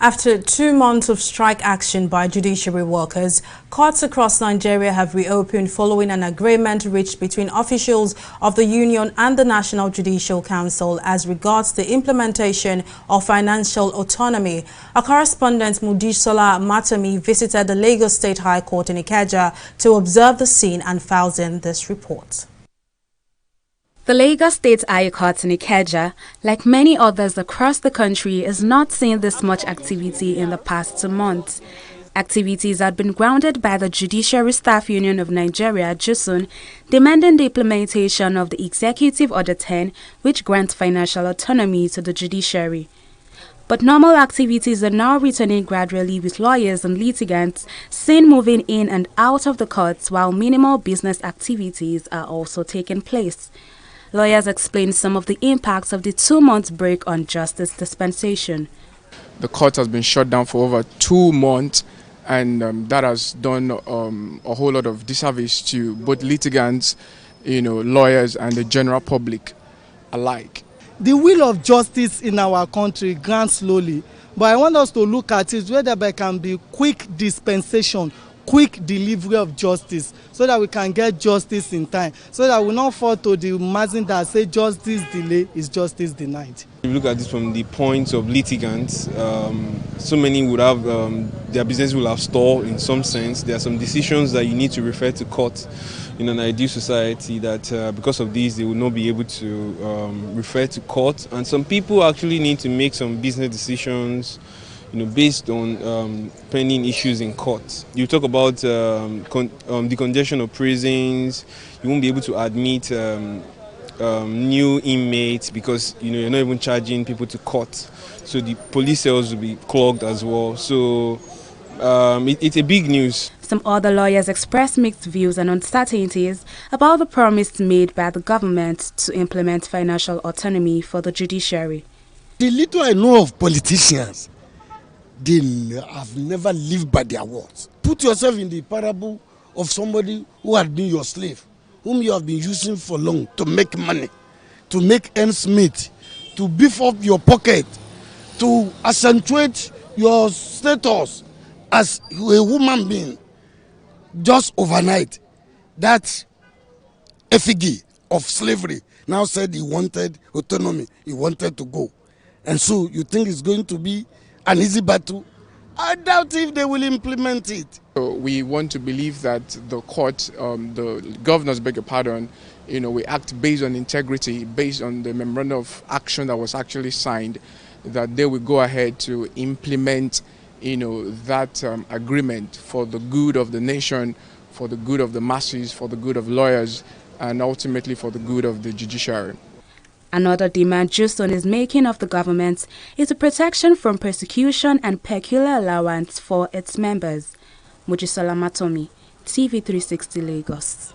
After 2 months of strike action by judiciary workers, courts across Nigeria have reopened following an agreement reached between officials of the union and the National Judicial Council as regards the implementation of financial autonomy. Our correspondent Mojisola Matomi visited the Lagos State High Court in Ikeja to observe the scene and files in this report. The Lagos State High Court in Ikeja, like many others across the country, is not seeing this much activity in the past 2 months. Activities had been grounded by the Judiciary Staff Union of Nigeria, JUSUN, demanding the implementation of the Executive Order 10, which grants financial autonomy to the judiciary. But normal activities are now returning gradually, with lawyers and litigants seen moving in and out of the courts, while minimal business activities are also taking place. Lawyers explain some of the impacts of the 2-month break on justice dispensation. The court has been shut down for over 2 months, and that has done a whole lot of disservice to both litigants, lawyers, and the general public alike. The will of justice in our country grants slowly, but I want us to look at it whether there can be quick dispensation, quick delivery of justice, so that we can get justice in time, so that we not fall to the margin that say justice delay is justice denied. If you look at this from the point of litigants, so many would have their business will have stalled in some sense. There are some decisions that you need to refer to court in an ideal society that because of these they will not be able to refer to court, and some people actually need to make some business decisions based on pending issues in court. You talk about the congestion of prisons. You won't be able to admit new inmates because you're not even charging people to court. So the police cells will be clogged as well. So it's a big news. Some other lawyers expressed mixed views and uncertainties about the promise made by the government to implement financial autonomy for the judiciary. The little I know of politicians, they have never lived by their words. Put yourself in the parable of somebody who had been your slave, whom you have been using for long to make money, to make ends meet, to beef up your pocket, to accentuate your status as a human being. Just overnight, that effigy of slavery now said he wanted autonomy, he wanted to go. And so you think it's going to be an easy battle? I doubt if they will implement it. We want to believe that the court, the governors, beg your pardon, we act based on integrity, based on the memorandum of action that was actually signed, that they will go ahead to implement, that agreement for the good of the nation, for the good of the masses, for the good of lawyers, and ultimately for the good of the judiciary. Another demand JUSUN is making of the government is a protection from persecution and peculiar allowance for its members. Mojisola Matomi, TV 360 Lagos.